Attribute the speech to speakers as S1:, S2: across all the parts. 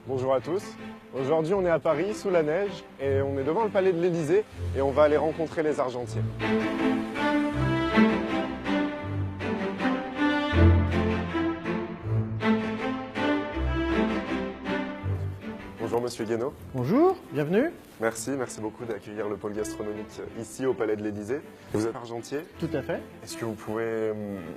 S1: Bonjour à tous. Aujourd'hui, on est à Paris, sous la neige, et on est devant le palais de l'Élysée, et on va aller rencontrer les argentiers. Bonjour Monsieur Guénaud.
S2: Bonjour, bienvenue.
S1: Merci beaucoup d'accueillir le pôle gastronomique ici au palais de l'Élysée. Vous êtes argentier?
S2: Tout à fait.
S1: Est-ce que vous pouvez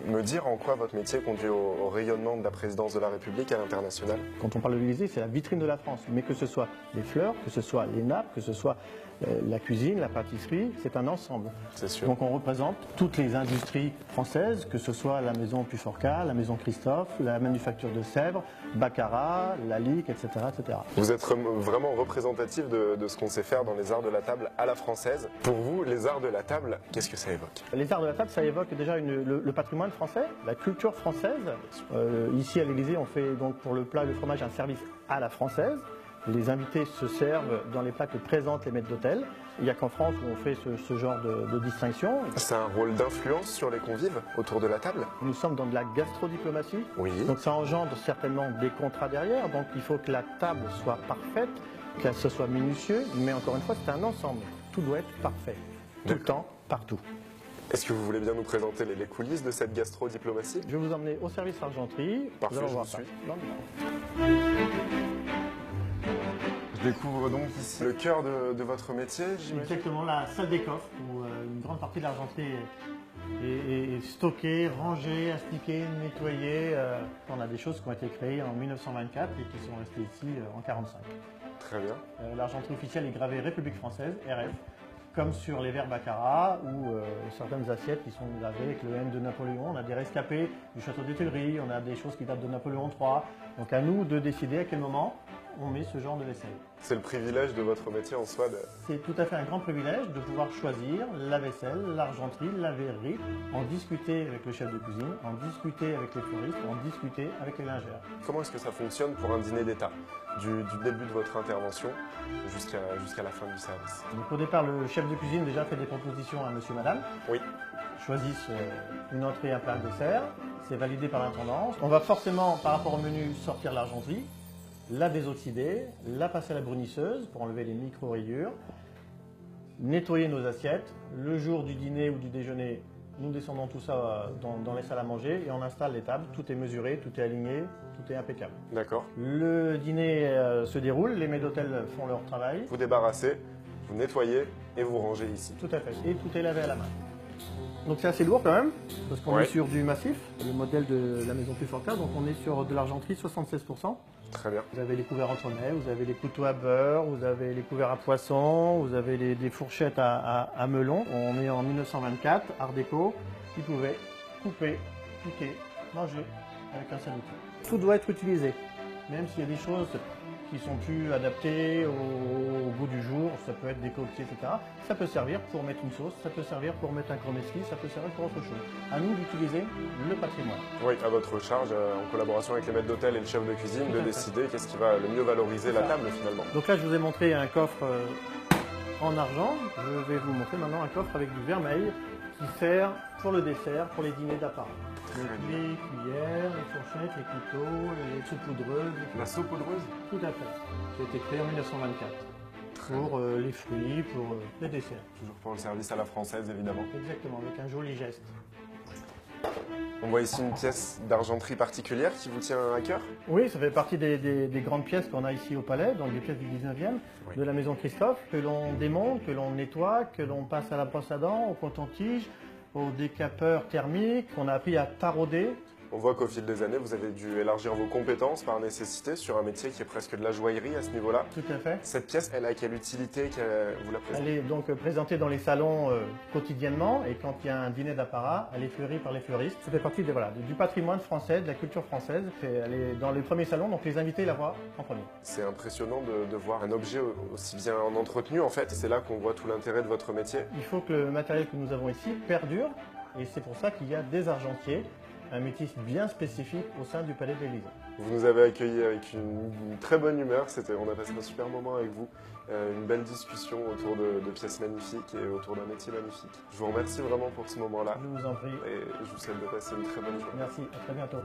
S1: me dire en quoi votre métier conduit au rayonnement de la présidence de la République à l'international?
S2: Quand on parle de l'Élysée, c'est la vitrine de la France. Mais que ce soit les fleurs, que ce soit les nappes, que ce soit la cuisine, la pâtisserie, c'est un ensemble.
S1: C'est sûr.
S2: Donc on représente toutes les industries françaises, que ce soit la maison Pufforca, la maison Christophe, la manufacture de Sèvres, Baccarat, la Lique, etc., etc.
S1: Vous êtes vraiment représentatif de ce qu'on sait faire dans les arts de la table à la française. Pour vous, les arts de la table, qu'est-ce que ça évoque?
S2: Les arts de la table, ça évoque déjà le patrimoine français, la culture française. Ici à l'Élysée, on fait donc pour le plat et le fromage un service à la française. Les invités se servent dans les plats que présentent les maîtres d'hôtel. Il n'y a qu'en France où on fait ce genre de distinction.
S1: C'est un rôle d'influence sur les convives autour de la table?
S2: Nous sommes dans de la gastrodiplomatie,
S1: Oui.
S2: donc ça engendre certainement des contrats derrière. Donc il faut que la table soit parfaite, que ce soit minutieux, mais encore une fois, c'est un ensemble. Tout doit être parfait, tout le temps, partout.
S1: Est-ce que vous voulez bien nous présenter les coulisses de cette gastrodiplomatie?
S2: Je vais vous emmener au service argenterie.
S1: Parfait,
S2: Nous allons
S1: je
S2: voir
S1: vous
S2: ça.
S1: suis. Je découvre donc ici le cœur de votre métier, j'imagine.
S2: Exactement, la salle des coffres où une grande partie de l'argenterie est stockée, rangée, astiquée, nettoyée. On a des choses qui ont été créées en 1924 et qui sont restées ici en 1945.
S1: Très bien.
S2: L'argenterie officielle est gravée République française, RF, comme sur les verres Baccarat ou certaines assiettes qui sont gravées avec le M de Napoléon. On a des rescapés du château des Tuileries, on a des choses qui datent de Napoléon III. Donc à nous de décider à quel moment on met ce genre de vaisselle.
S1: C'est le privilège de votre métier en soi.
S2: C'est tout à fait un grand privilège de pouvoir choisir la vaisselle, l'argenterie, la verrerie, en discuter avec le chef de cuisine, en discuter avec les fleuristes, en discuter avec les lingères.
S1: Comment est-ce que ça fonctionne pour un dîner d'État, du début de votre intervention jusqu'à la fin du service?
S2: Donc au départ, le chef de cuisine déjà fait des propositions à monsieur, madame.
S1: Oui.
S2: Choisissent une entrée, un plat, un dessert. C'est validé par l'intendance. On va forcément, par rapport au menu, sortir l'argenterie, la désoxyder, la passer à la brunisseuse pour enlever les micro-rayures, nettoyer nos assiettes. Le jour du dîner ou du déjeuner, nous descendons tout ça dans les salles à manger et on installe les tables. Tout est mesuré, tout est aligné, tout est impeccable.
S1: D'accord.
S2: Le dîner se déroule, les maîtres d'hôtel font leur travail.
S1: Vous débarrassez, vous nettoyez et vous rangez ici.
S2: Tout à fait. Et tout est lavé à la main. Donc c'est assez lourd quand même, parce qu'on est sur du massif, le modèle de la maison Pufforca, donc on est sur de l'argenterie 76%.
S1: Très bien.
S2: Vous avez les couverts entremets, vous avez les couteaux à beurre, vous avez les couverts à poisson, vous avez des fourchettes à melon. On est en 1924, art déco, qui pouvait couper, piquer, manger avec un seul outil. Tout doit être utilisé, même s'il y a des choses qui sont plus adaptées au goût du jour, ça peut être des coquetiers, etc. Ça peut servir pour mettre une sauce, ça peut servir pour mettre un chromesky, ça peut servir pour autre chose. À nous d'utiliser le patrimoine.
S1: Oui, à votre charge, en collaboration avec les maîtres d'hôtel et le chef de cuisine, de décider qu'est-ce qui va le mieux valoriser la table finalement.
S2: Donc là, je vous ai montré un coffre en argent. Je vais vous montrer maintenant un coffre avec du vermeil qui sert pour le dessert, pour les dîners d'apparat. Donc les cuillères, les fourchettes, les couteaux, les saupoudreuses.
S1: La saupoudreuse?
S2: Tout à fait. Qui a été créée en 1924. Pour les fruits, pour les desserts.
S1: Toujours pour le service à la française évidemment.
S2: Exactement, avec un joli geste.
S1: On voit ici une pièce d'argenterie particulière qui vous tient à cœur?
S2: Oui, ça fait partie des grandes pièces qu'on a ici au Palais, donc des pièces du 19e,
S1: Oui.
S2: de la maison Christophe, que l'on démonte, que l'on nettoie, que l'on passe à la brosse à dents, au coton-tige, au décapeur thermique, qu'on a appris à tarauder.
S1: On voit qu'au fil des années, vous avez dû élargir vos compétences par nécessité sur un métier qui est presque de la joaillerie à ce niveau-là.
S2: Tout à fait.
S1: Cette pièce, elle a quelle utilité? Vous la
S2: Elle
S1: présentez?
S2: est donc présentée dans les salons quotidiennement et quand il y a un dîner d'apparat, elle est fleurie par les fleuristes. Ça fait partie du patrimoine français, de la culture française. Elle est dans les premiers salons, donc les invités la voient en premier.
S1: C'est impressionnant de voir un objet aussi bien entretenu en fait. C'est là qu'on voit tout l'intérêt de votre métier.
S2: Il faut que le matériel que nous avons ici perdure et c'est pour ça qu'il y a des argentiers, un métier bien spécifique au sein du Palais de l'Élysée.
S1: Vous nous avez accueillis avec une très bonne humeur, on a passé un super moment avec vous, une belle discussion autour de pièces magnifiques et autour d'un métier magnifique. Je vous remercie vraiment pour ce moment-là
S2: Je vous en prie.
S1: et je vous souhaite de passer une très bonne journée.
S2: Merci, à très bientôt.